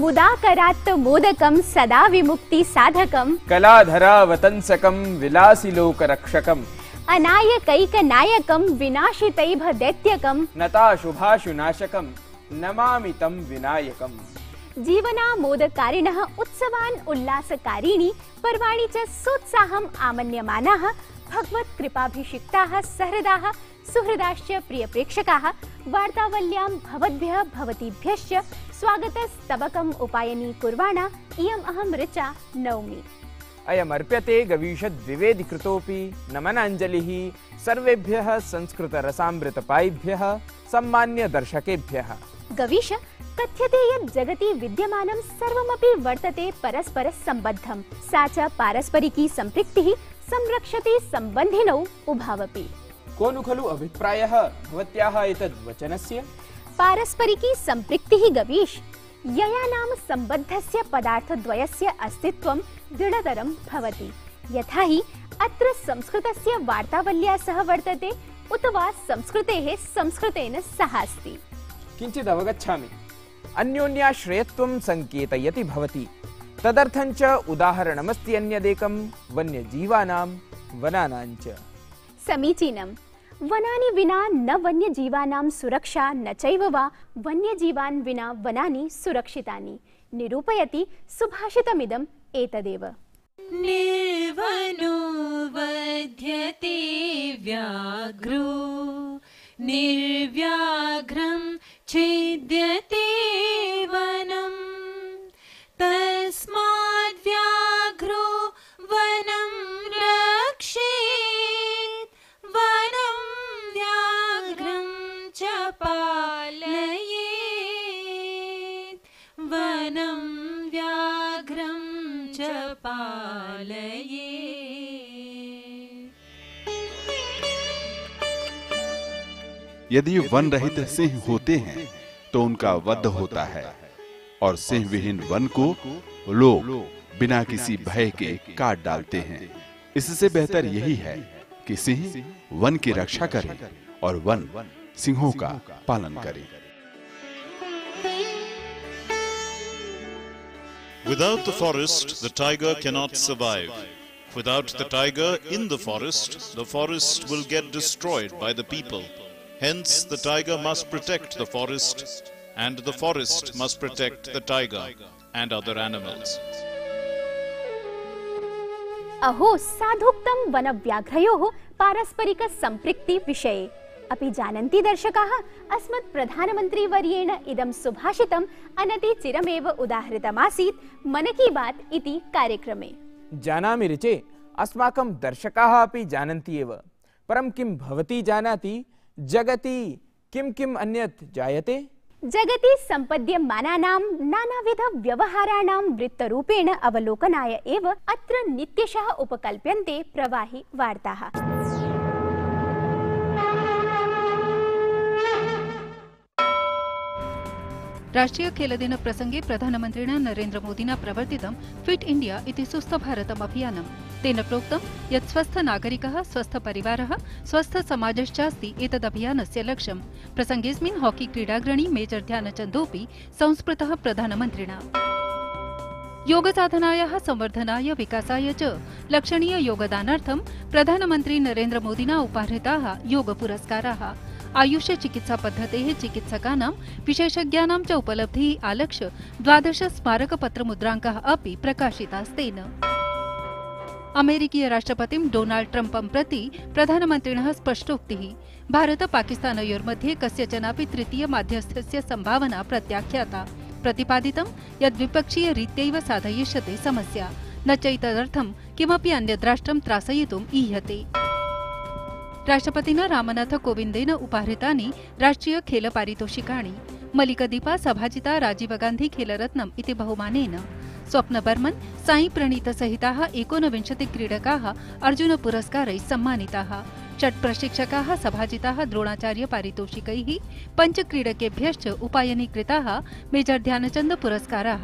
मुदाकरात् मोदकं सदा विमुक्ति साधकं कलाधरावतंसकं विलासिलोकरक्षकं अनायकैकनायकं विनाशितैः दैत्यकं नताशुभाशुनाशकं नमामि तं विनायकम्। जीवनामोदकारिणः उत्सवान् उल्लासकारिणी पर्वाणि च सोत्साहम् आमन्यमानाः भगवत्कृपाभिषिक्ताः सहृदाः सुहृदाश्च प्रियप्रेक्षकाः वार्तावल्यां भवद्भ्यः भवतीभ्यश्च स्वागतस्तबकम् उपायनी कुर्वाणा इयम् अहं ऋचा नौमि। अयमर्प्यते गवीषद्विवेदिकृतोऽपि नमनाञ्जलिः सर्वेभ्यः संस्कृतरसामृतपायिभ्यः सम्मान्य दर्शकेभ्यः। गवीश, कथ्यते यत् जगति विद्यमानं सर्वमपि वर्तते परस्पर सम्बद्धं। सा च पारस्परिकी सम्पृक्तिः संरक्षति सम्बन्धिनौ उभावपि। को नु खलु अभिप्रायः भवत्याः एतद् वचनस्य? पारस्परिकी सम्पृक्तिः गवीश, यया नाम सम्बद्धस्य पदार्थद्वयस्य अस्तित्वं दृढतरं भवति। यथा हि अत्र संस्कृतस्य वार्तावल्या सह वर्तते उत वा संस्कृतेः संस्कृतेन सह अस्ति। किञ्चित् अवगच्छामि। अन्योन्याश्रयत्वं संकेतयति भवति। तदर्थं च उदाहरणमस्ति अन्यदेकं वन्यजीवानां वनानां च। समीचीनम्। वनानि विना न वन्यजीवानां सुरक्षा न चैव वा वन्यजीवान् विना वनानि सुरक्षितानि निरूपयति सुभाषितमिदम् एतदेव। निर्वनो वध्यते व्याघ्रो निर्व्याघ्रं छेद्यते वनं तस्माद् व्याघ्रो वनं रक्षेत् वनं व्याघ्रं च पालयेत् वनं व्याघ्रं च पालयेत्। यदि वन रहित सिंह होते हैं तो उनका वध होता है और सिंह विहीन वन को लोग बिना किसी भय के काट डालते हैं। इससे बेहतर यही है कि सिंह वन की रक्षा करे और वन सिंहों का पालन करे। Without the forest, the tiger cannot survive. Without the tiger in the forest will get destroyed by the people. Hence, the tiger must protect the forest, and the forest must protect the tiger and other animals. अहो साधुक्तं वनव्याघ्रयोः पारस्परिक सम्पृक्ति विषये अपि जानन्ति दर्शकाः? अस्मत् प्रधानमन्त्रीवर्येण इदं सुभाषितम् अनतिचिरमेव उदाहृतमासीत् मन की बात इति कार्यक्रमे। जानामि ऋचे, अस्माकं दर्शकाः अपि जानन्ति एव। परं किं भवती जानाति जगति किं किम् अन्यत् जायते? जगति सम्पद्यमानानां नानाविध व्यवहाराणां वृत्तरूपेण अवलोकनाय एव अत्र नित्यशः उपकल्प्यन्ते प्रवाहि वार्ताः। राष्ट्रीय खेलदिन प्रसंगे प्रधानमन्त्रिणा नरेन्द्र मोदिना प्रवर्तितं फिट इंडिया इति सुस्थ भारतम् अभियानम्। तेन प्रोक्तं यत् स्वस्थ नागरिकः, स्वस्थ परिवारः, स्वस्थ समाजश्चास्ति एतदभियानस्य लक्ष्यम्। प्रसंगेऽस्मिन् हॉकी क्रीडाग्रणी मेजर ध्यानचन्दोऽपि संस्मृतः प्रधानमन्त्रिणा। योगसाधनायाः संवर्धनाय विकासाय च लक्षणीय योगदानार्थं प्रधानमन्त्री नरेन्द्र मोदिना उपाहृताः योगपुरस्काराः। आयुष चिकित्सा पद्धतेः चिकित्सकानां विशेषज्ञानां च उपलब्धिः आलक्ष्य 12 स्मारकपत्रमुद्राङ्काः अपि प्रकाशितास्तेन। अमेरिकीय राष्ट्रपतिं डोनाल्ड ट्रम्पं प्रति प्रधानमन्त्रिणः स्पष्टोक्तिः। भारत-पाकिस्तानयोर्मध्ये कस्यचनापि तृतीय माध्यस्थस्य सम्भावना प्रत्याख्याता। प्रतिपादितं यत् द्विपक्षीयरीत्यैव साधयिष्यते समस्या, न चैतदर्थं किमपि अन्यद्राष्ट्रं त्रासयितुम् ईहते। राष्ट्रपतिना रामनाथ कोविन्देन उपाहृतानि राष्ट्रिय खेल पारितोषिकाणि। मलिकदीपा सभाजिता राजीव गान्धी खेलरत्नम् इति बहुमानेन। स्वप्न बर्मन्, साई प्रणीत सहिताः 29 क्रीडकाः अर्जुन पुरस्कारैः सम्मानिताः। 8 प्रशिक्षकाः सभाजिताः द्रोणाचार्य पारितोषिकैः। 5 क्रीडकेभ्यश्च उपायनीकृताः मेजर ध्यानचन्द पुरस्काराः।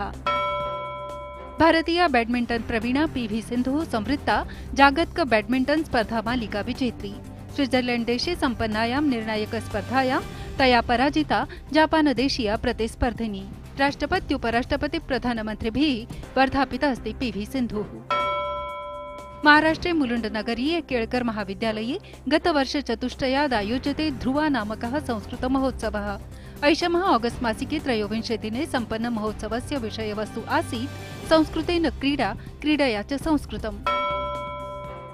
भारतीय बैडमिंटन प्रवीणा पीवी सिन्धुः संवृत्ता जागतिक बैडमिंटन स्पर्धा मालिका विजेत्री। स्विट्जरलैंड देशे सम्पन्नायां निर्णायक स्पर्धायां तया पराजिता जापान देशीया प्रतिस्पर्धिनी। राष्ट्रपति उपराष्ट्रपति प्रधानमन्त्रिभिः वर्धापिता अस्ति PV सिन्धुः। महाराष्ट्रे मुलुण्डनगरीये केळकर महाविद्यालये गतवर्षे चतुष्टयाद् आयोजिते ध्रुवा नामकः संस्कृतमहोत्सवः। ऐषमः ऑगस्ट मासिके 23 दिने सम्पन्न महोत्सवस्य विषयवस्तु आसीत् संस्कृतेन क्रीडा, क्रीडया च संस्कृतम्।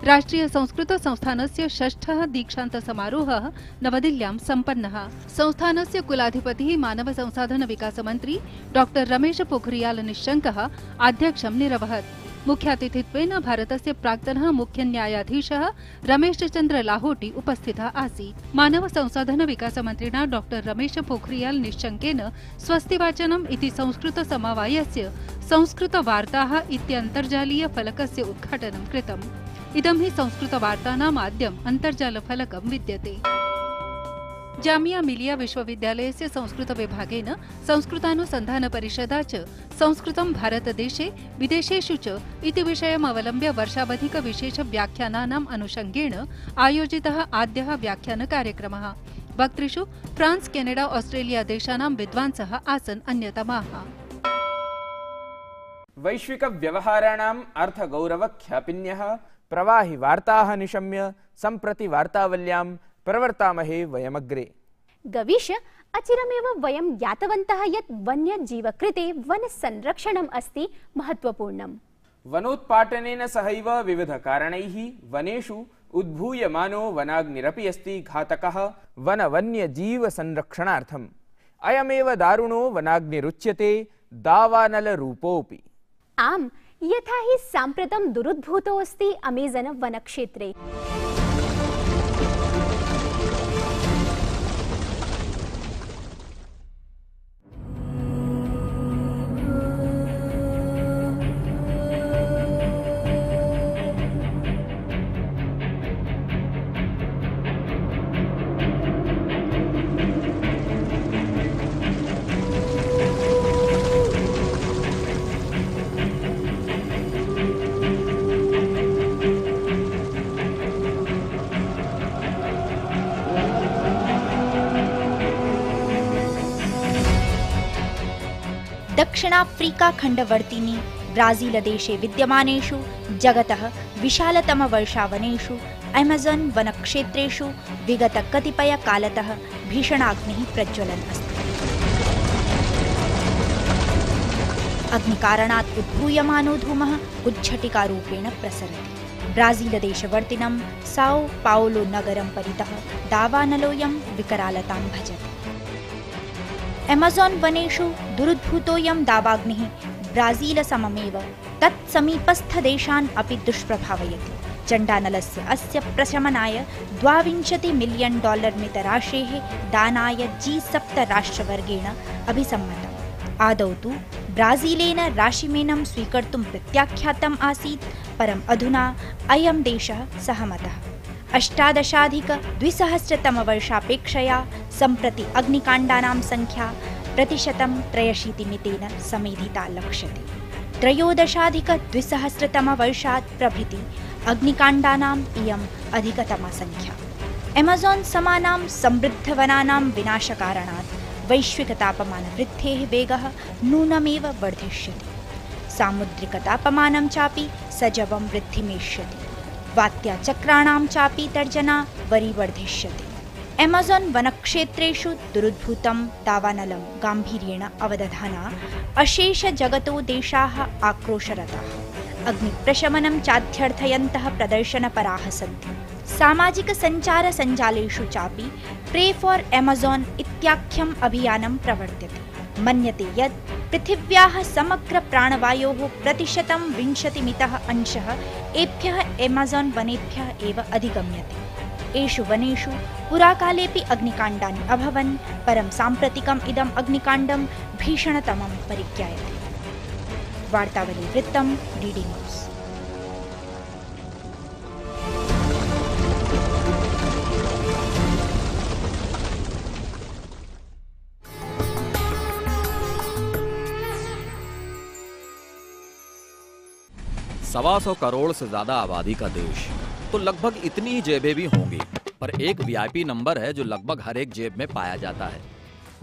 राष्ट्रीय संस्कृत संस्थानस्य 6ठः दीक्षान्त समारोहः नवदिल्ल्यां सम्पन्नः। संस्थानस्य कुलाधिपतिः मानव संसाधन विकास मन्त्री डॉक्टर रमेश पोखरियाल निशंकः आध्यक्षं निरवहत्। मुख्यातिथित्वेन भारतस्य प्राक्तनः मुख्य न्यायाधीशः रमेश चन्द्र लाहोटी उपस्थितः आसीत्। मानव संसाधन विकास मन्त्रिणा डॉक्टर रमेश पोखरियाल निशंकेन स्वस्तिवाचनम् इति संस्कृत समवायस्य संस्कृत वार्ताः इत्यन्तर्जालीय फलकस्य उद्घाटनं कृतम्। इदं हि संस्कृत वार्तानाम् आद्यम् अन्तर्जाल फलकं विद्यते। जामिया मिलिया विश्वविद्यालयस्य संस्कृत विभागेन संस्कृतानुसन्धान परिषदा च संस्कृतं भारतदेशे विदेशेषु च इति विषयम् अवलम्ब्य वर्षावधिक विशेष व्याख्यानानाम् अनुषङ्गेण आयोजितः आद्यः व्याख्यानकार्यक्रमः। वक्तृषु फ्रांस, कैनेडा, ऑस्ट्रेलिया देशानां विद्वांसः आसन् अन्यतमाः। वैश्विक व्यवहाराणाम् अर्थगौरवख्यापिन्यः प्रवाहि वार्ताः निशम्य सम्प्रति वार्तावल्यां प्रवर्तामहे वयमग्रे। गवीश, अचिरमेव वयं ज्ञातवन्तः यत् वन्यजीवकृते वन संरक्षणम् अस्ति महत्त्वपूर्णम्। वनोत्पाटनेन सहैव विविधकारणैः वनेषु उद्भूयमानो वनाग्निरपि अस्ति घातकः वन्यजीव संरक्षणार्थम्। अयमेव दारुणो वनाग्निरुच्यते दावानलरूपोऽपि। आम्, यथा हि साम्प्रतं दुरुद्भूतोऽस्ति अमेज़न वनक्षेत्रे। दक्षिणाफ्रीका खण्डवर्तिनि ब्राजीलदेशे विद्यमानेषु जगतः विशालतमवर्षावनेषु अमेज़न वनक्षेत्रेषु विगत कतिपयकालतः भीषणाग्निः प्रज्वलन् अस्ति। अग्निकारणात् उद्भूयमानो धूमः उज्झटिकारूपेण प्रसरति। ब्राजीलदेशवर्तिनं साओ पाओलो नगरं परितः दावानलोऽयं विकरालतां भजति। अमेज़न वनेषु दुरुद्भूतोऽयं दावाग्निः ब्राजीलसममेव तत्समीपस्थदेशान् अपि दुष्प्रभावयति। चण्डानलस्य अस्य प्रशमनाय $20 मिलियन् मितराशेः दानाय G7 राष्ट्रवर्गेण अभिसम्मतम्। आदौ तु ब्राजीलेन राशिमेनं स्वीकर्तुं प्रत्याख्यातम् आसीत्, परम् अधुना अयं देशः सहमतः। 2018-तमवर्षापेक्षया सम्प्रति अग्निकाण्डानां संख्या 83% मितेन समेधिता लक्ष्यते। 2013-तमवर्षात् प्रभृति अग्निकाण्डानाम् इयम् अधिकतमा संख्या। अमेज़न समानां समृद्धवनानां विनाशकारणात् वैश्विकतापमानवृद्धेः वेगः नूनमेव वर्धिष्यति। सामुद्रिकतापमानं चापि सजवं वृद्धिमेष्यति। वात्याचक्राणां चापि तर्जना वरीवर्धिष्यति। अमेज़न वनक्षेत्रेषु दुरुद्भूतं दावानलं गाम्भीर्येण अवदधाना अशेष जगतो देशाः आक्रोशरताः। अग्निप्रशमनं चाध्यर्थयन्तः प्रदर्शनपराः सन्ति। सामाजिकसञ्चारसञ्जालेषु चापि प्रे फॉर अमेज़न इत्याख्यम् अभियानं प्रवर्त्यते। मन्यते यत् पृथिव्याः समग्र प्राणवायोः 20% मितः अंशः एभ्यः अमेज़न वनेभ्यः एव अधिगम्यते। एषु वनेषु पुराकालेऽपि अग्निकाण्डानि अभवन्, परं साम्प्रतिकम् इदम् अग्निकाण्डं भीषणतमं परिज्ञायते। वार्तावली वृत्तं डीडी न्यूज़। $125 करोड़ से ज्यादा आबादी का देश, तो लगभग इतनी ही जेबें भी होंगी, पर एक वीआईपी नंबर है जो लगभग हर एक जेब में पाया जाता है।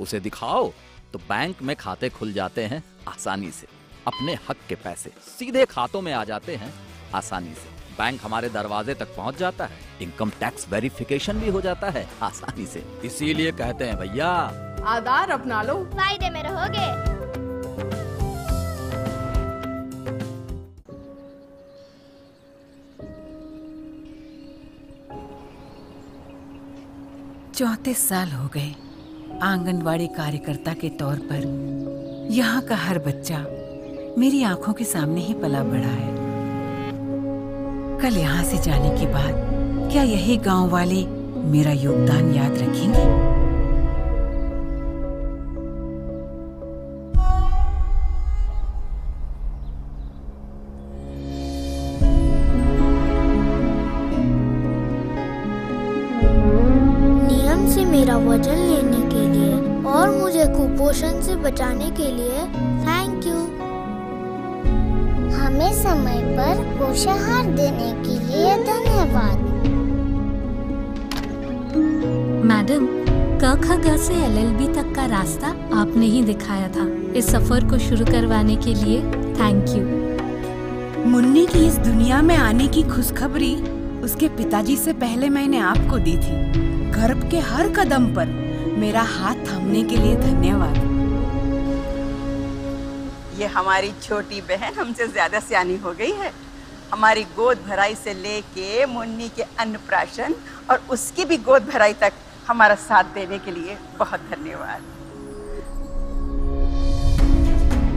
उसे दिखाओ तो बैंक में खाते खुल जाते हैं आसानी से, अपने हक के पैसे सीधे खातों में आ जाते हैं आसानी से, बैंक हमारे दरवाजे तक पहुंच जाता है, इनकम टैक्स वेरिफिकेशन भी हो जाता है आसानी से। इसीलिए कहते हैं भैया आधार अपना लो, फायदे में रहोगे। चौंतीस साल हो गए आंगनवाड़ी कार्यकर्ता के तौर पर यहाँ का हर बच्चा मेरी आंखों के सामने ही पला बढ़ा है। कल यहाँ से जाने के बाद क्या यही गांव वाले मेरा योगदान याद रखेंगे? नियम से मेरा वजन लेने के लिए और मुझे कुपोषण से बचाने के लिए थैंक यू। हमें समय पर पोषाहार देने के लिए धन्यवाद। मैडम, क ख ग से LLB तक का रास्ता आपने ही दिखाया था। इस सफर को शुरू करवाने के लिए थैंक यू। मुन्नी की इस दुनिया में आने की खुशखबरी उसके पिताजी से पहले मैंने आपको दी थी। गर्भ के हर कदम पर मेरा हाथ थामने के लिए धन्यवाद। ये हमारी छोटी बहन हमसे ज्यादा सियानी हो गई है। हमारी गोद भराई से लेके मुन्नी के अन्नप्राशन और उसकी भी गोद भराई तक हमारा साथ देने के लिए बहुत धन्यवाद।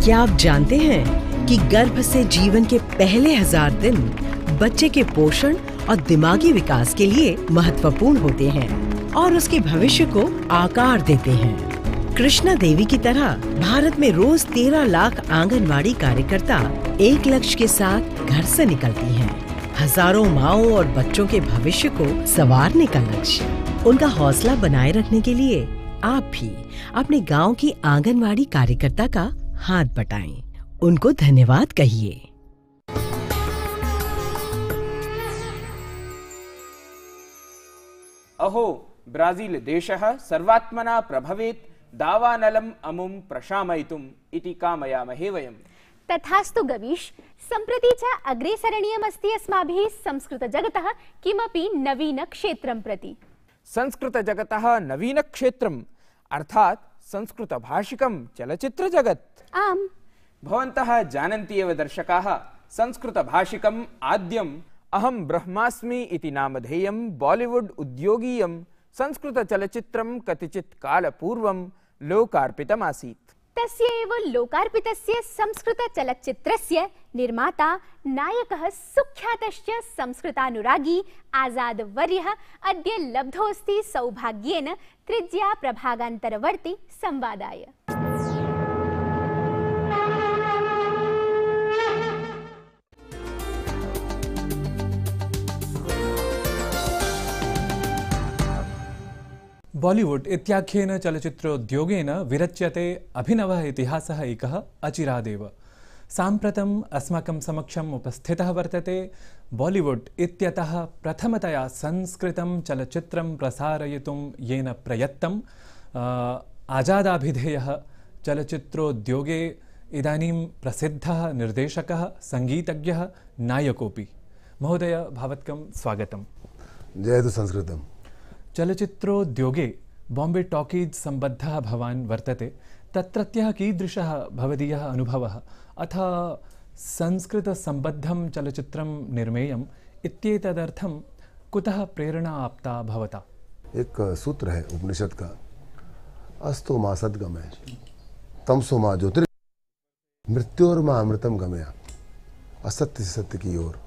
क्या आप जानते हैं कि गर्भ से जीवन के पहले 1000 दिन बच्चे के पोषण और दिमागी विकास के लिए महत्वपूर्ण होते हैं और उसके भविष्य को आकार देते हैं। कृष्णा देवी की तरह भारत में रोज 13 लाख आंगनवाड़ी कार्यकर्ता एक लक्ष्य के साथ घर से निकलती हैं। हजारों माओं और बच्चों के भविष्य को संवारने का लक्ष्य। उनका हौसला बनाए रखने के लिए आप भी अपने गांव की आंगनवाड़ी कार्यकर्ता का हाथ बटाएं। उनको धन्यवाद कहिए। अहो ब्राजील देशः सर्वात्मना प्रभवेत् दावानलम् अमुं प्रशामयितुम् इति कामयामहे वयम्। तथास्तु गवीश, सम्प्रति च अग्रे सरणीयमस्ति अस्माभिः संस्कृतजगतः किमपि नवीनक्षेत्रं प्रति। संस्कृतजगतः नवीनक्षेत्रम् अर्थात् संस्कृतभाषिकं चलच्चित्रजगत्। आम्, भवन्तः जानन्ति एव दर्शकाः, संस्कृतभाषिकम् आद्यम् अहं ब्रह्मास्मि इति नामधेयं बॉलीवुड उद्योगीयं संस्कृतचलच्चित्रं कतिचित् कालपूर्वं लोकार्पितमासीत्। तस्य एव लोकार्पितस्य संस्कृतचलच्चित्रस्य निर्माता नायकः सुख्यातश्च संस्कृतानुरागी आजाद वर्यः अद्य लब्धोऽस्ति सौभाग्येन त्रिज्या प्रभागान्तरवर्ती संवादाय। बॉलीवुड इत्याख्येन चलच्चित्रोद्योगेन विरच्यते अभिनवः इतिहासः एकः अचिरादेव। साम्प्रतम् अस्माकं समक्षम् उपस्थितः वर्तते बॉलीवुड इत्यतः प्रथमतया संस्कृतं चलच्चित्रं प्रसारयितुं येन प्रयत्तम् आजादाभिधेयः चलच्चित्रोद्योगे इदानीं प्रसिद्धः निर्देशकः, संगीतज्ञः, नायकोऽपि। महोदय, भावत्कं स्वागतम्। जयतु संस्कृतम्। चलच्चित्रोद्योगे बॉम्बे टॉकीज सम्बद्धः भवान् वर्तते। तत्रत्यः कीदृशः भवदीयः अनुभवः, अथ संस्कृतसम्बद्धं चलच्चित्रं निर्मेयम् इत्येतदर्थं कुतः प्रेरणा आप्ता भवता? एक सूत्र है उपनिषद का, अस्तो मा सद्गमय तमसो मा ज्योतिर्गमय मृत्योर्मा अमृतम गमया। असत्य से सत्य की ओर,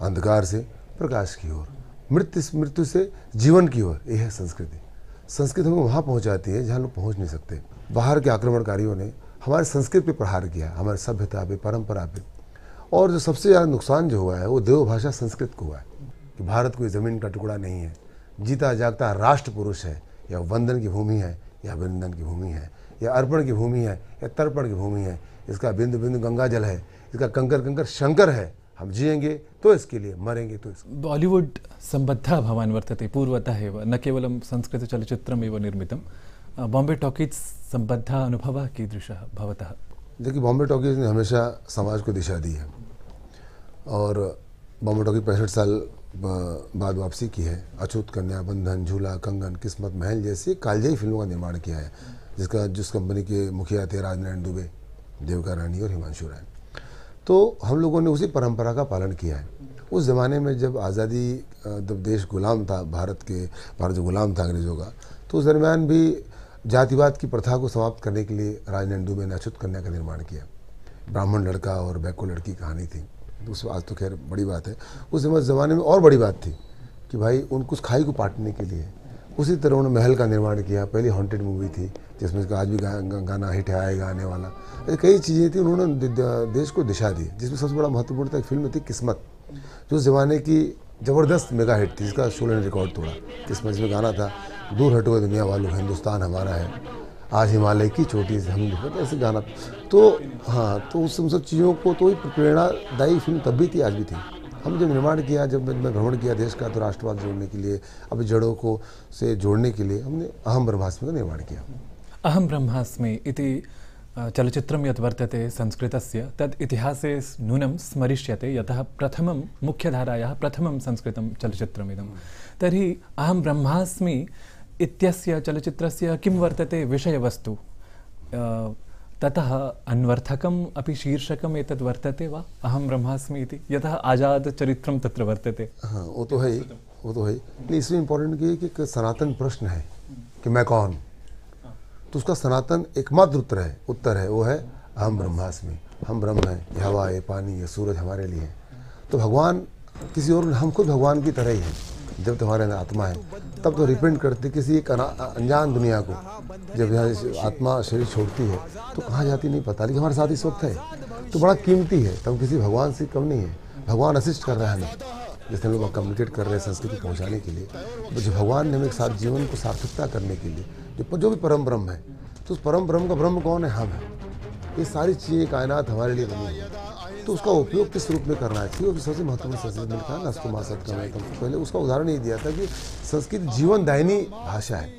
अंधकार से प्रकाश की ओर, मृत्यु से जीवन की ओर। यह है संस्कृति। संस्कृति हमें वहाँ पहुँचाती है जहाँ लोग पहुँच नहीं सकते। बाहर के आक्रमणकारियों ने हमारे संस्कृति पे प्रहार किया, हमारे सभ्यता पे, परंपरा पे। और जो सबसे ज़्यादा नुकसान जो हुआ है वो देवभाषा संस्कृत को हुआ है कि भारत कोई ज़मीन का टुकड़ा नहीं है, जीता जागता राष्ट्र पुरुष है, या वंदन की भूमि है, या अभिनंदन की भूमि है, या अर्पण की भूमि है, या तर्पण की भूमि है। इसका बिंदु बिंदु गंगा जल है, इसका कंकर कंकर शंकर है। हम जिएंगे तो इसके लिए, मरेंगे तो इसके। बॉलीवुड सम्बद्धः भवान् वर्तते पूर्वतः एव, न केवलं संस्कृतचलच्चित्रमेव निर्मितं, बॉम्बे टॉकीज सम्बद्धः अनुभवः कीदृशः भवतः? देखिए, बॉम्बे टॉकीज ने हमेशा समाज को दिशा दी है और बॉम्बे टॉकीज 65 साल बाद वापसी की है। अछूत कन्या, बंधन, झूला, कंगन, किस्मत, महल जैसी कालजयी फिल्मों का निर्माण किया है, जिस कंपनी के मुखिया थे राजनारायण दुबे, देविका रानी और हिमांशु राय। तो हम लोगों ने उसी परंपरा का पालन किया है। उस ज़माने में जब आज़ादी, जब देश गुलाम था, भारत जो गुलाम था अंग्रेज़ों का, तो उस दरमियान भी जातिवाद की प्रथा को समाप्त करने के लिए राजनारायण दुबे ने अछूत कन्या का निर्माण किया। ब्राह्मण लड़का और बैको लड़की कहानी थी। उस आज तो खैर बड़ी बात है, उस ज़माने में और बड़ी बात थी कि भाई उनको उस खाई को पाटने के लिए उसी तरह उन्होंने महल का निर्माण किया। पहली हॉन्टेड मूवी थी जिसमें आज भी गाना हिट आएगा आने वाला, ऐसी कई चीज़ें थी। उन्होंने देश को दिशा दी, जिसमें सबसे बड़ा महत्वपूर्ण था एक फिल्म थी किस्मत, जो उस ज़माने की ज़बरदस्त मेगा हिट थी, जिसका शोले ने रिकॉर्ड तोड़ा। किस्मत में गाना था, दूर हटो दुनिया वालों, हिंदुस्तान हमारा है, आज हिमालय की चोटी से हम लिखते, ऐसे गाना। तो हाँ, तो उस सब चीज़ों को तो प्रेरणादायी फिल्म तब भी थी, आज भी थी। हम जब निर्माण किया, जब मैं भ्रमण किया देश का, तो राष्ट्रवाद जोड़ने के लिए, अपनी जड़ों को से जोड़ने के लिए हमने अहम ब्रह्मास्मि का निर्माण किया। अहम ब्रह्मास्मि इति चलचित्रं यत् वर्तते संस्कृतस्य, तद् इतिहासे नूनं स्मरिष्यते, यतः प्रथमं मुख्यधारायाः प्रथमं संस्कृतं चलचित्रमिदं। तर्हि अहं ब्रह्मास्मि इत्यस्य चलचित्रस्य किं वर्तते विषयवस्तु, ततः अन्वर्थकम् अपि शीर्षकम् एतद् वर्तते वा अहं ब्रह्मास्मि इति, यतः आजादचरित्रं तत्र वर्तते? हाँ, वो तो है ही, वो तो है ही। इसमें इम्पोर्टेंट ये कि सनातन प्रश्न है कि मैं कौन, तो उसका सनातन एकमात्र उत्तर है वो है अहम ब्रह्मास्मि। हम ब्रह्म हैं, ये हवा, ये पानी, ये सूरज हमारे लिए है। तो भगवान किसी और, हम खुद भगवान की तरह ही हैं। जब तुम्हारे अंदर आत्मा है तब तो रिपेंट करते किसी एक अनजान दुनिया को। जब यहाँ आत्मा शरीर छोड़ती है तो कहाँ जाती नहीं पता, लेकिन हमारे साथ इस वक्त है, तो बड़ा कीमती है। तब किसी भगवान से कम नहीं है, भगवान असिस्ट कर रहा है हमें, जैसे हम लोग कम्युनिकेट कर रहे हैं संस्कृति पहुँचाने के लिए। तो जो भगवान ने हमें एक साथ जीवन को सार्थकता करने के लिए जो भी परम ब्रह्म है, तो उस परम ब्रह्म का ब्रह्म कौन है? हम हैं। ये सारी चीज़ें कायनात हमारे लिए बनी है, तो उसका उपयोग किस रूप में करना चाहिए, तो सबसे महत्वपूर्ण संस्कृत में लिखा है ना, पहले उसका उदाहरण ये दिया था कि संस्कृत जीवनदायिनी भाषा है,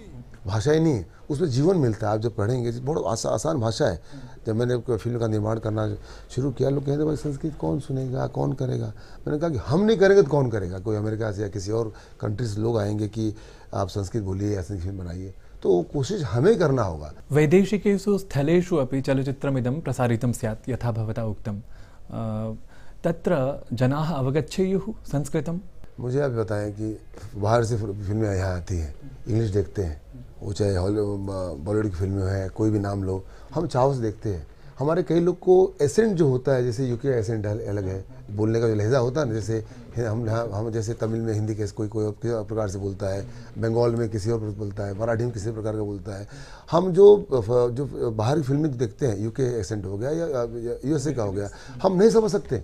भाषा ही नहीं है, उसमें जीवन मिलता है। आप जब पढ़ेंगे बहुत आसान भाषा है। जब मैंने फिल्म का निर्माण करना शुरू किया, लोग कहते भाई संस्कृत कौन सुनेगा, कौन करेगा। मैंने कहा कि हम नहीं करेंगे तो कौन करेगा? कोई अमेरिका से या किसी और कंट्री से लोग आएंगे कि आप संस्कृत बोलिए, ऐसी फिल्म बनाइए, तो कोशिश हमें करना होगा। वैदेशिकेषु स्थलेषु अपि चलचित्रमिदं प्रसारितं स्यात्, यथा भवता उक्तं, तत्र जनाः अवगच्छेयुः संस्कृतं। मुझे आप बताएं कि बाहर से फिल्में यहाँ आती हैं, इंग्लिश देखते हैं, वो चाहे बॉलीवुड की फिल्में हैं, कोई भी नाम लो, हम चाव से देखते हैं। हमारे कई लोग को एसेंट जो होता है, जैसे यूके एसेंट अलग है, बोलने का जो लहजा होता है ना, जैसे हम जैसे तमिल में हिंदी कैसे कोई प्रकार से बोलता है, बंगाल में किसी और बोलता है, मराठी में किसी प्रकार का बोलता है। हम जो बाहर की फिल्में देखते हैं, यूके एसेंट हो गया या यूएसए का हो गया, हम नहीं समझ सकते।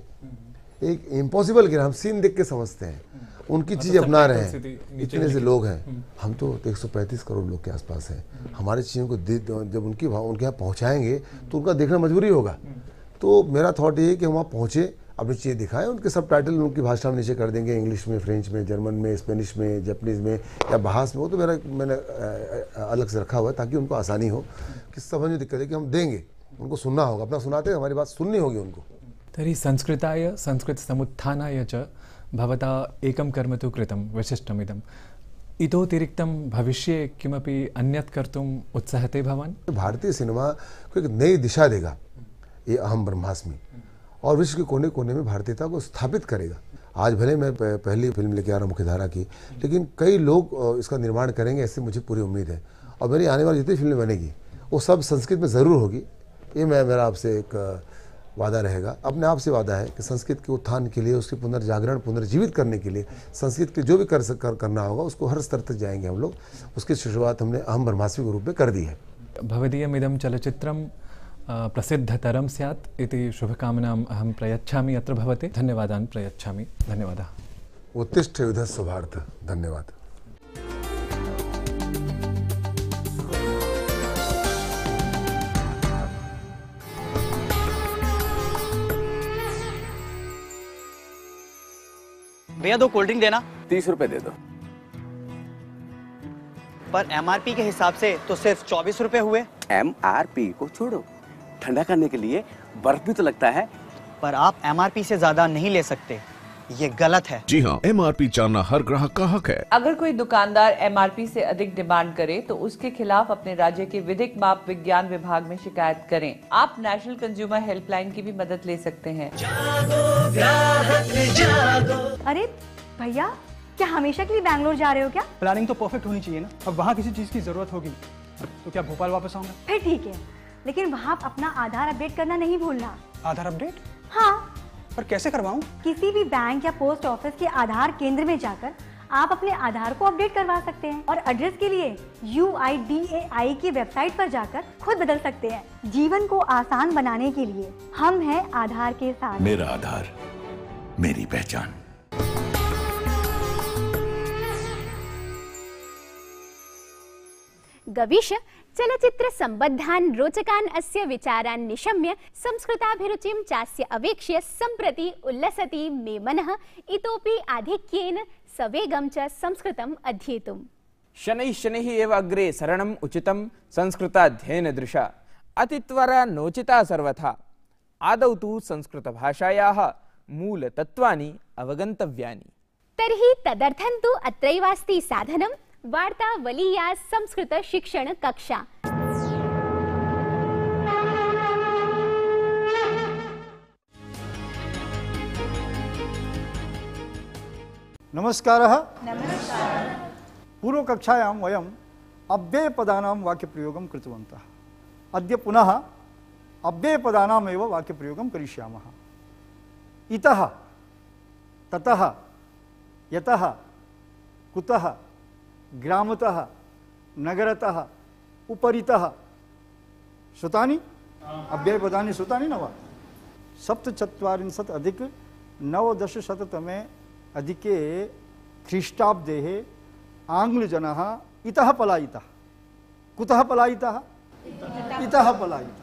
एक इम्पॉसिबल के हम सीन देख के समझते हैं, उनकी चीज़ अपना रहे हैं। इतने से लोग हैं, हम तो 135 करोड़ लोग के आसपास हैं। हमारी चीज़ों को जब उनके यहाँ पहुँचाएंगे तो उनका देखना मजबूरी होगा। तो मेरा थॉट ये है कि हम वहाँ पहुँचे, अपनी चीज़ें दिखाएं, उनके सब टाइटल उनकी भाषा में नीचे कर देंगे, इंग्लिश में, फ्रेंच में, जर्मन में, स्पेनिश में, जापानीज़ में या बहास में। वो तो मैंने अलग से रखा हुआ है ताकि उनको आसानी हो कि समझ में दिक्कत है कि हम देंगे, उनको सुनना होगा, अपना सुनाते हैं, हमारी बात सुननी होगी उनको। तर्हि संस्कृताय संस्कृतसमुत्थानाय च भवता एकं कर्म तु कृतं विशिष्टमिदम्, इतोतिरिक्तं भविष्ये किमपि अन्यत् कर्तुम् उत्साहते भवान्? भारतीय सिनेमा को एक नई दिशा देगा ये अहम ब्रह्मास्मि, और विश्व के कोने कोने में भारतीयता को स्थापित करेगा। आज भले मैं पहली फिल्म लेके आ रहा हूँ मुख्यधारा की, लेकिन कई लोग इसका निर्माण करेंगे, ऐसी मुझे पूरी उम्मीद है। और मेरी आने वाली जितनी फिल्में बनेगी वो सब संस्कृत में ज़रूर होगी, ये मेरा आपसे एक वादा रहेगा, अपने आप से वादा है कि संस्कृत के उत्थान के लिए, उसके पुनर्जागरण, पुनर्जीवित करने के लिए संस्कृत के जो भी करना होगा उसको हर स्तर तक जाएंगे हम लोग। उसकी शुरुआत हमने अहम ब्रह्मास्मि के रूप में कर दी है। भवदीयमिदं चलचित्रं प्रसिद्धतरं स्यात् इति शुभकामनाम् अहं प्रयच्छामि अत्र भवते। धन्यवादान् प्रयच्छामि। धन्यवादः। उत्तिष्ठ युधस्व भारत। धन्यवाद। भैया 2 कोल्ड ड्रिंक देना। 30 रुपए दे दो। पर MRP के हिसाब से तो सिर्फ 24 रुपए हुए। MRP को छोड़ो, ठंडा करने के लिए बर्फ भी तो लगता है। पर आप MRP से ज्यादा नहीं ले सकते, ये गलत है। जी हाँ, MRP जानना हर ग्राहक का हक है। अगर कोई दुकानदार MRP से अधिक डिमांड करे तो उसके खिलाफ अपने राज्य के विधिक माप विज्ञान विभाग में शिकायत करें। आप नेशनल कंज्यूमर हेल्पलाइन की भी मदद ले सकते हैं। अरे भैया, क्या हमेशा के लिए बैंगलोर जा रहे हो क्या? प्लानिंग तो परफेक्ट होनी चाहिए ना। अब वहाँ किसी चीज की जरूरत होगी तो क्या भोपाल वापस आऊंगा? फिर ठीक है, लेकिन वहाँ अपना आधार अपडेट करना नहीं भूलना। आधार अपडेट? हाँ। पर कैसे करवाऊं? किसी भी बैंक या पोस्ट ऑफिस के आधार केंद्र में जाकर आप अपने आधार को अपडेट करवा सकते हैं और एड्रेस के लिए UIDAI की वेबसाइट पर जाकर खुद बदल सकते हैं। जीवन को आसान बनाने के लिए हम हैं आधार के साथ। मेरा आधार, मेरी पहचान। गवीश चलचित्र संबद्धान् रोचकान् अस्य विचारान् निशम्य संस्कृताभिरुचिं चास्य अवेक्ष्य सम्प्रति उल्लसति मे मनः इतोपि आधिक्येन सवेगं च संस्कृतम् अध्येतुम्। शनैः शनैः एव अग्रे सरणम् उचितं संस्कृताध्ययनदृशा अतित्वरा नोचिता सर्वथा। आदौ तु संस्कृतभाषायाः मूलतत्त्वानि अवगन्तव्यानि। तर्हि तदर्थं तु अत्रैवास्ति साधनं वार्तावलीया संस्कृत शिक्षण कक्षा। नमस्कारः। पूर्वकक्षायां वयम् अव्ययपदानां वाक्यप्रयोगं कृतवन्तः। अद्य पुनः अव्ययपदानामेव वाक्यप्रयोगं करिष्यामः। इतः, ततः, यतः, कुतः, ग्रामतः, नगरतः, उपरितः। श्रुतानि? अव्ययपदानि श्रुतानि न वा? 47+9 अधिके ख्रीष्टाब्देः आङ्ग्लजनः इतः पलायितः। कुतः पलायितः? इतः पलायितः।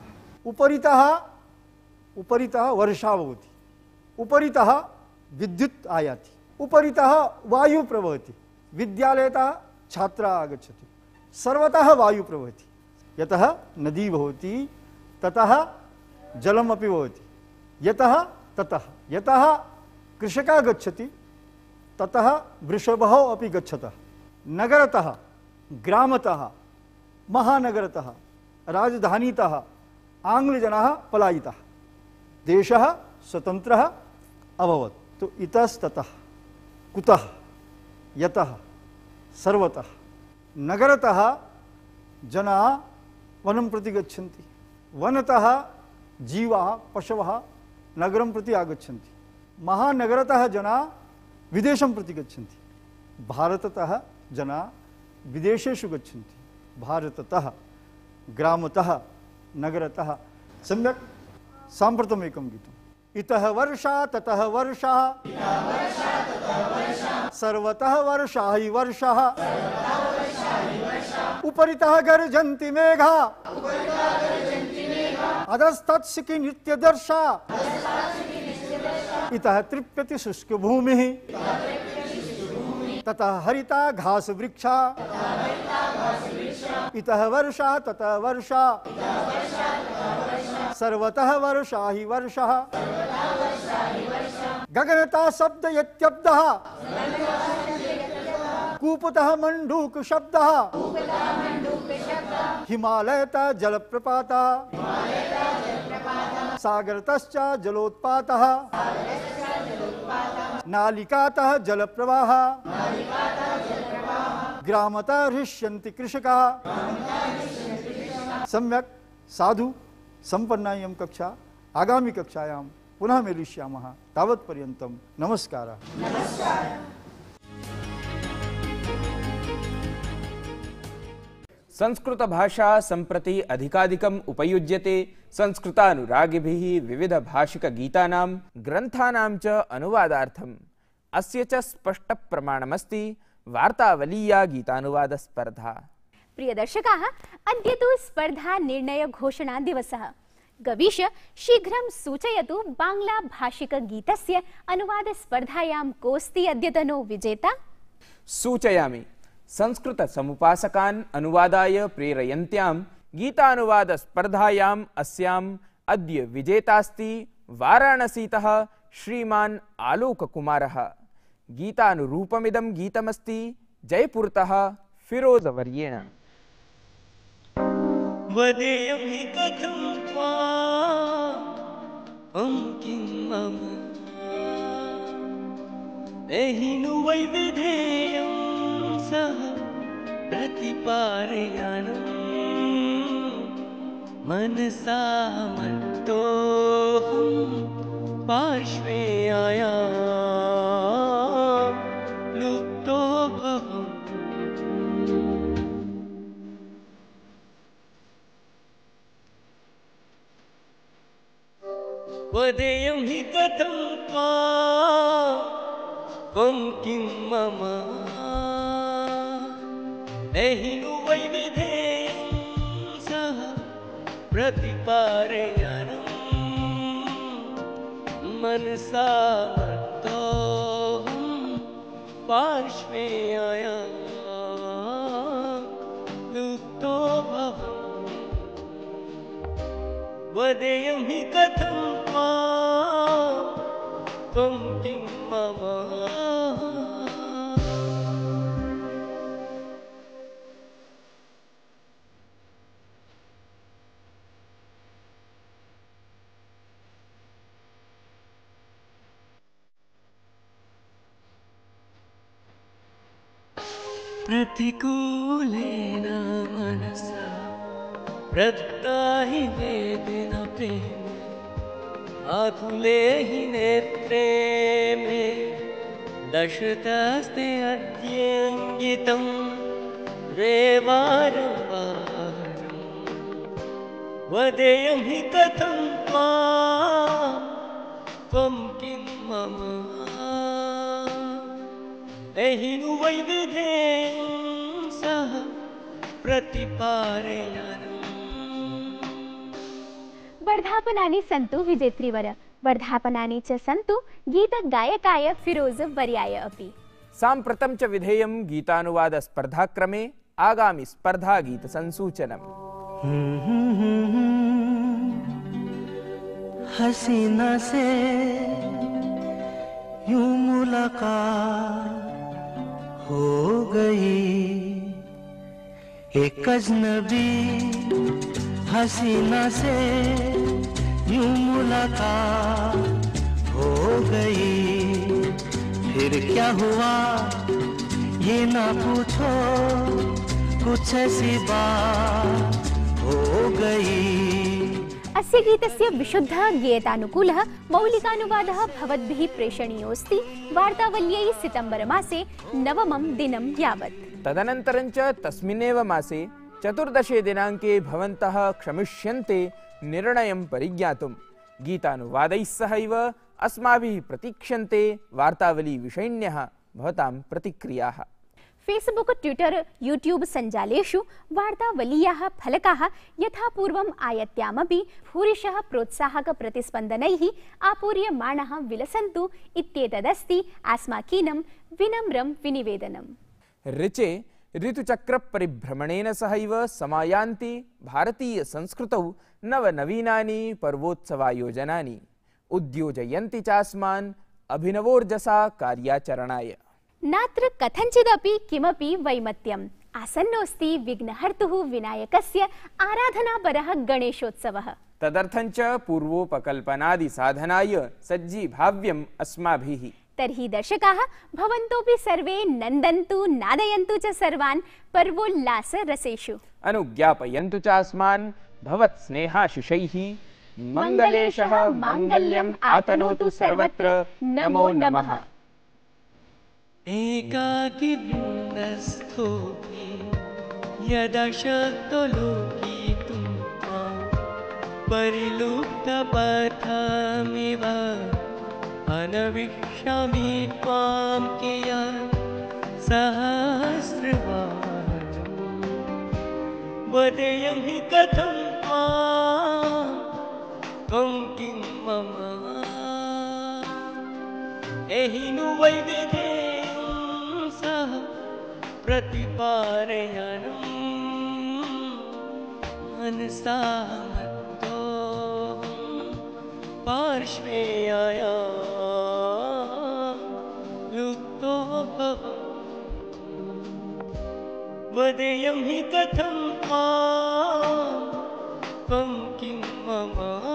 उपरितः वर्षा भवति, उपरितः विद्युत् आयाति, उपरितः वायु प्रवहति, विद्यालयतः छात्रा आगच्छति, सर्वतः वायु प्रवहति। यतः नदी भवति ततः जलमपि भवति, यतः ततः। यतः कृषकः गच्छति ततः वृषभः अपि गच्छतः। नगरतः, ग्रामतः, महानगरतः, राजधानीतः आङ्ग्लजनाः पलायिताः। देशः स्वतन्त्रः अभवत्। तो इतस्ततः, कुतः, यतः, सर्वतः। नगरतः जनाः वनं प्रति गच्छन्ति, वनतः जीवाः पशवः नगरं प्रति आगच्छन्ति, महानगरतः जनाः विदेशं प्रति गच्छन्ति, भारततः जनाः विदेशेषु गच्छन्ति, भारततः, ग्रामतः, नगरतः। सम्यक्। साम्प्रतमेकं गीतम्। इतः वर्षा ततः वर्षा, सर्वतः वर्षा हि वर्षः, उपरितः गर्जन्ति मेघा, अधस्तत्सिकी नित्यदर्शा, इतः तृप्यति शुष्कभूमिः, ततः हरिता घास वृक्षा, इतः वर्षा ततः वर्षा, सर्वतः वर्षा हि वर्षः, गगनतः शब्दयत्यब्दः, कूपतः मण्डूक शब्दः, हिमालयतः जलप्रपातः, सागरतश्च जलोत्पातः, नालिकातः जलप्रवाहः, ग्रामतः हृष्यन्ति कृषकाः। सम्यक्। साधु। सम्पन्ना इयं कक्षा। आगामी कक्षायां पुनः मेलिष्यामः। तावत्पर्यन्तं नमस्कारः। संस्कृत भाषा सम्प्रति अधिकाधिकम् उपयुज्यते। संस्कृतानुरागिभिः विविधभाषिकगीतानां ग्रन्थानां च अनुवादार्थम् अस्य च स्पष्टप्रमाणमस्ति वार्तावलीया गीतानुवादस्पर्धा। प्रियदर्शकाः, अद्य तु स्पर्धा निर्णय घोषणा दिवसः। गवीश शीघ्रं सूचयतु बांग्ला भाषिक गीतस्य अनुवाद स्पर्धायां कोऽस्ति अद्यतनो विजेता? सूचयामि। संस्कृत समुपासकान् अनुवादाय प्रेरयन्त्यां गीतानुवादस्पर्धायाम् अस्याम् अद्य विजेतास्ति वाराणसीतः श्रीमान् आलोककुमारः। गीतानुरूपमिदं गीतमस्ति जयपुरतः फिरोजवर्येण। वदेयं हि कथं त्वां किं मम एहिनु वैविधेयं सह प्रतिपारयानं मनसा मत्तोऽहं पार्श्वे आयां लुप्तो भवम्। वदेयं हि कथं त्वां किं मम एहिनु वैविधेयं सह प्रतिपारयानं मनसा मत्तोऽहं पार्श्वे आयां लुप्तो भवम्। वदेयं हि कथं त्वं किं मम प्रतिकूलेन मनसा प्रत्याहि वेदेन प्रेम आकुले हि नेत्रे मे दशतस्ते अद्यङ्गितं रेवारं वारं। वदेयं हि कथं त्वं किं मम एहिनु वैविधेयं सह प्रतिपारयानं। वर्धापनानि सन्तु विजेत्रीवर, वर्धापनानि च सन्तु गीतगायकाय फिरोजवर्याय अपि। साम्प्रतं च विधेयं गीतानुवादस्पर्धाक्रमे आगामि स्पर्धा गीतसंसूचनम्। हसीना से यूं मुलाकात हो गई, एक अजनबी हसीना से यूं मुलाकात हो गई। फिर क्या हुआ ये ना पूछो, कुछ ऐसी बात हो गई। अस्य गीतस्य विशुद्धः गीतानुकूलः मौलिकानुवादः भवद्भिः प्रेषणीयोऽस्ति वार्तावल्यै सितम्बरमासे 9 दिनं यावत्। तदनन्तरं च तस्मिन्नेव मासे 14 दिनाङ्के भवन्तः क्षमिष्यन्ते निर्णयं परिज्ञातुं। गीतानुवादैः सहैव अस्माभिः प्रतीक्ष्यन्ते वार्तावली विषयिण्यः भवतां प्रतिक्रियाः। फेसबुक, ट्विटर, यूट्यूब सञ्जालेषु वार्तावलीयाः फलकाः यथा पूर्वम् आयत्यामपि भूरिशः प्रोत्साहकप्रतिस्पन्दनैः आपूर्यमाणाः विलसन्तु इत्येतदस्ति अस्माकीनं विनम्रं विनिवेदनम्। ऋचे ऋतुचक्रपरिभ्रमणेन सहैव समायान्ति भारतीयसंस्कृतौ नवनवीनानि पर्वोत्सवायोजनानि उद्योजयन्ति चास्मान् अभिनवोर्जसा कार्याचरणाय। नात्र कथञ्चिदपि किमपि वैमत्यम्। आसन्नोऽस्ति विघ्नहर्तुः विनायकस्य आराधनापरः गणेशोत्सवः। तदर्थं च पूर्वोपकल्पनादिसाधनाय सज्जीभाव्यम् अस्माभिः। तर्हि दर्शकाः भवन्तोऽपि सर्वे नन्दन्तु नादयन्तु च सर्वान् पर्वोल्लासरसेषु। अनुज्ञापयन्तु च अस्मान् भवत्स्नेहाशिषैः। मङ्गलेशः माङ्गल्यम् आतनोतु सर्वत्र। नमो नमः। एकाकी वृन्दस्थोऽपि यदा शक्तो लोकितुं त्वां परिलुप्तपथमिव अनवीक्ष्यामि त्वां कियत् सहस्रवारं। वदेयं हि कथं त्वं किं मम एहिनु वैविधेयं सह प्रतिपारयानं मनसा मत्तो पार्श्वे आया लुप्तो भव वदेयं हि कथं त्वं किं मम